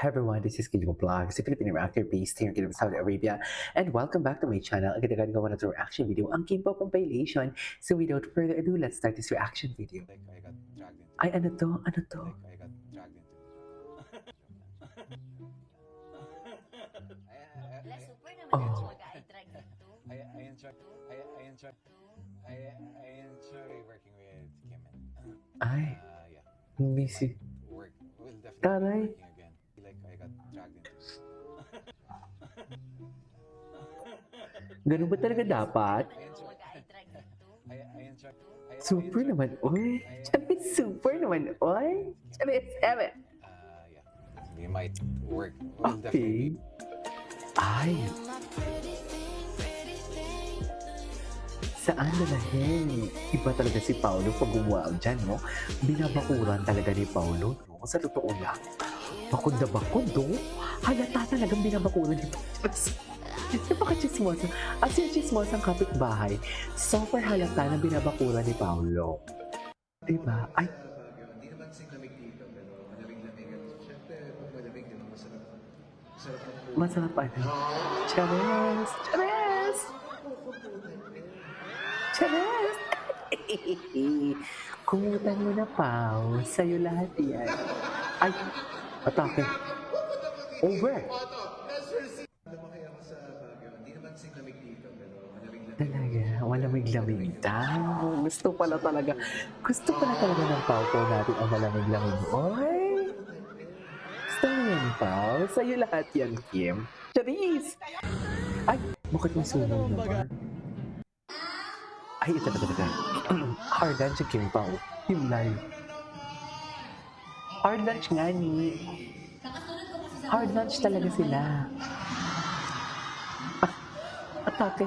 everyone, this is Kidjo Vlogs, a Filipino reactor based here in Saudi Arabia, and welcome back to my channel. Agad gawa na ito reaction video, ang Kimpo compilation. So without further ado, let's start this reaction video. Like I got dragged into. Ay, ano to? Ano to? Like I got dragged into. La super naman Oh. yung mag-i-drag dito. I enjoy working with Kim and Ay, yeah. missy. We'll definitely Taray. be working again. Like I got dragged into. Ganun ba talaga dapat? Naman yung mag-i-drag dito. Super naman, oy. Charis, super naman, oy. Charis, ewan. Yeah. We might work. Okay. Ay. Saan dalahin? Iba talaga si Paolo pag gumawa dyan, no? Binabakuran talaga ni Paolo, no? Sa totoo lang. Bakod na bakod, no? Halata talagang binabakuran ni Paolo. Napaka-chismosa. At yung chismosang kapitbahay, super halata na binabakuran ni Paolo. Diba? Ay, Hindi naman lamig dito, pero malamig-lamig. Siyempre, pag malamig, di ba masarap? Masarap ang puso. masarap ano? Chares! Chares! Chares! Kumutan mo na, Pao. Sa'yo lahat yan. Ay, atake. Over. Lumaki ako sa Baguio. Hindi naman lamig dito, pero malamig-lamig. Talaga, malamig-lamig daw. Gusto pala talaga ng Pao po natin ang malamig-lamig. Oy! Gusto mo yan, Pao? Sa'yo lahat yan, Kim. Charis! Ay, bakit may sunog naman? Ay, ito. Hard lunch si Kim Pao. Himlay. Hard lunch nga ni. Hard lunch talaga sila. Atake.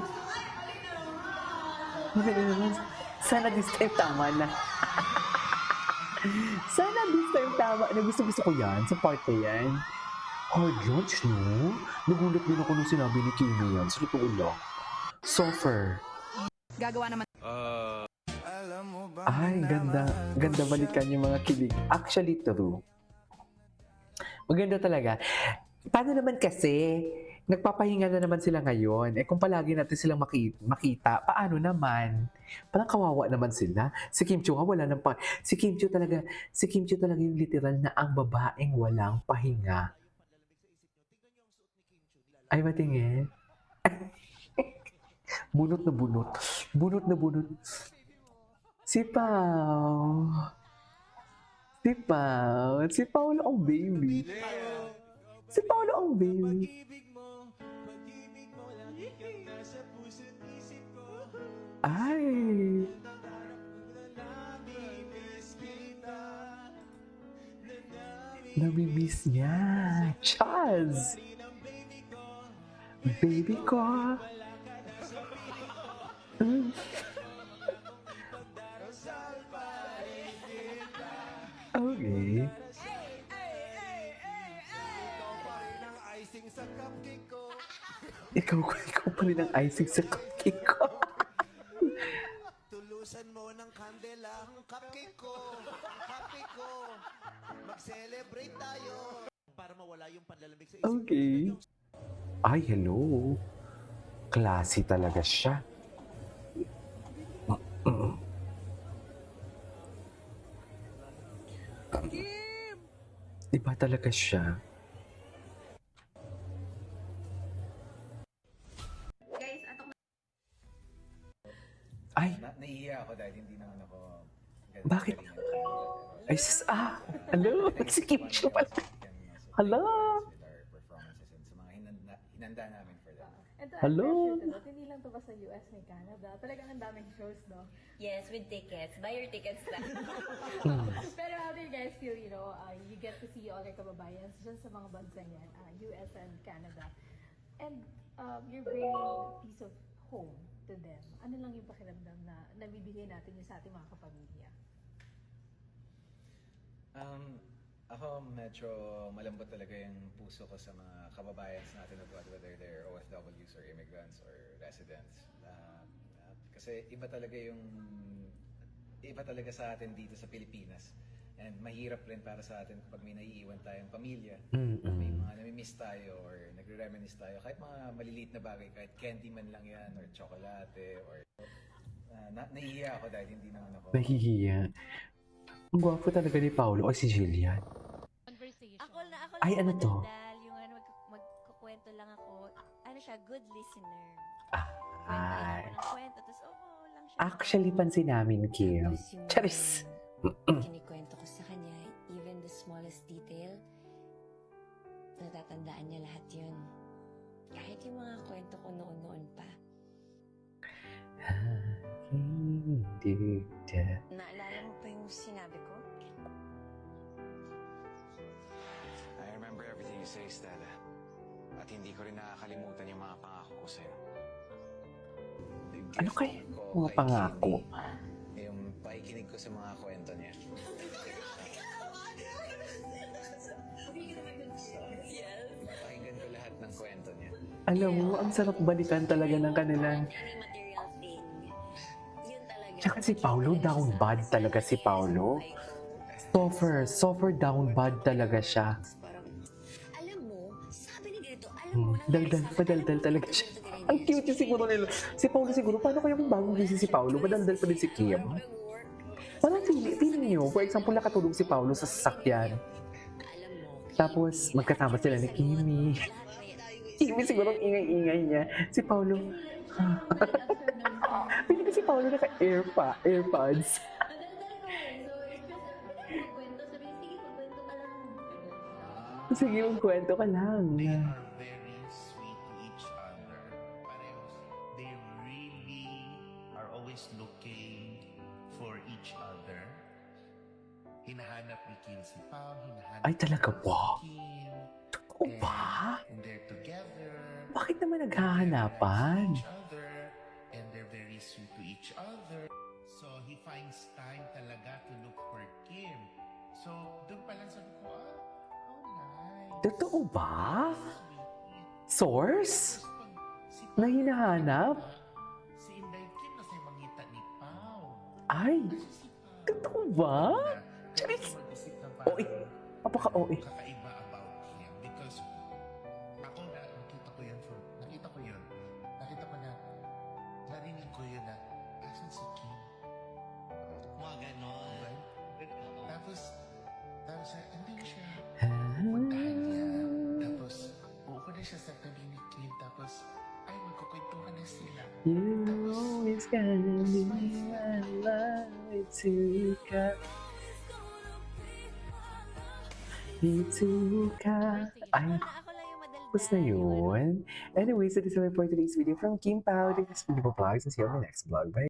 Sana this time tama na. Sana this time tama na. Gusto ko yan sa part na yan. Hard lunch, no? Nagulat din ako nung sinabi ni Kimi yan. Sa totoo lang. Suffer. Gagawa naman. Ay, ganda. Ganda balikan yung mga kilig. Actually, true. Maganda talaga. Paano naman kasi, nagpapahinga na naman sila ngayon. Kung palagi natin silang makita, paano naman? Parang kawawa naman sila. Si Kim Chiu, wala nang pa. Si Kim Chiu talaga yung literal na ang babaeng walang pahinga. Ay, matingin. Bunot na bunot. Bunot na bunot. Si Pao. Si Paolo ang baby. Si Paolo ang baby. Ay. Namimiss niya. Chaz. Baby ko. Okay. Ikaw pa rin ang icing sa cupcake ko. Tulusan mo ng kandela ang cupcake ko. Cupcake ko. Mag-celebrate tayo. Para mawala yung panlalamig sa isip. Okay. Ay, hello. Classy talaga siya. Iba talaga siya. Guys, atok na. Ay, Naiiya ako dahil hindi naman ako. Bakit? Ay, hello. Si Kim Chiu pala. Hello. With our performances and sa mga hinanda namin for them. Ito, Hello? hindi lang to ba sa US may Canada? Talagang ang daming shows, no? Yes, with tickets. Buy your tickets na. Pero how do you guys feel, you get to see all your kababayans dyan sa mga bansa yan, US and Canada. And you're bringing a piece of home to them. Ano lang yung pakiramdam na nabibigay natin yung sa ating mga kapamilya? Ako medyo malambot talaga yung puso ko sa mga kababayans natin abroad, whether they're OFWs or immigrants or residents. Kasi iba talaga sa atin dito sa Pilipinas. And mahirap rin para sa atin kapag may naiiwan tayong pamilya, may namimiss tayo or nagre-reminisce tayo, kahit mga maliliit na bagay, kahit candy man lang yan, or tsokolate, or nahihiya ako dahil hindi naman ako. Nahihiya. Ang gwapo talaga ni Paolo. O si Jillian. Ako lang Ay, ano to? madaldal, yung ano, magkukwento lang ako. Ano siya, good listener. Ay. Kwento lang ako ng kwento, tapos lang siya. Actually, pansin namin, Kim. Tapos yung Charis! kinikwento ko sa kanya, even the smallest detail, natatandaan niya lahat yun. Kahit yung mga kwento ko noon-noon pa. Naalala mo pa yung sinabi ko? I remember everything you say, Stella. At hindi ko rin nakakalimutan yung mga pangako ko sa'yo. Ano kay mga pangako? Yung pakikinig ko sa mga kwento niya. Napakinggan ko lahat ng kwento niya. Alam mo, ang sarap balikan talaga ng kanilang... Any material thing. Yun talaga. Tsaka si Paolo, down bad talaga si Paolo. Suffer down bad talaga siya. Parang, alam mo, sabi ni ganito, alam mo, Padaldal talaga siya. Ang cute yung siguro nila. Si Paolo siguro, paano kaya kung bagong gising si Paolo, madaldal pa din si Kim? Parang feeling niyo, for example, nakatulog si Paolo sa sasakyan. Tapos, magkasama sila ni Kimi. Kimi siguro ang ingay-ingay niya. Si Paolo, pili ko si Paolo naka-airpods. Sige, magkwento ka lang. They are very sweet to each other. Parehos. They really are always looking for each other. Hinahanap ni Kim si Pao, hinahanap Ay, talaga ni ba? Kim. Oo ba? And they're together. Bakit naman naghahanapan? Each other, and they're very sweet to each other. So he finds time talaga to look for Kim. So doon pa lang sabi ko, how nice. Totoo ba? Sweet. Source? Tapos pag si Na Pao hinahanap? si Inday Kim na sa'yo mangita ni Pao. Ay, Kasi si Pao. totoo ba? Kaya Charis! mag-isip ng Oy, napaka-oy. kakaiba about Kim. Because ako nakita ko yun nakita ko na narinig ko yun na asan si Kim? Mga ganon. Tapos andun siya. Puntahan niya. Tapos uupo na siya sa tabi ni Kim. Tapos ay magkukwentuhan na sila. You always gotta be my light to ka. Hitsuka. Ay, Ako lang yung madaldal. tapos na yun. Anyways, that is all for today's video from Kim Pao. This is Filippo Vlogs and see you on my next vlog. Bye!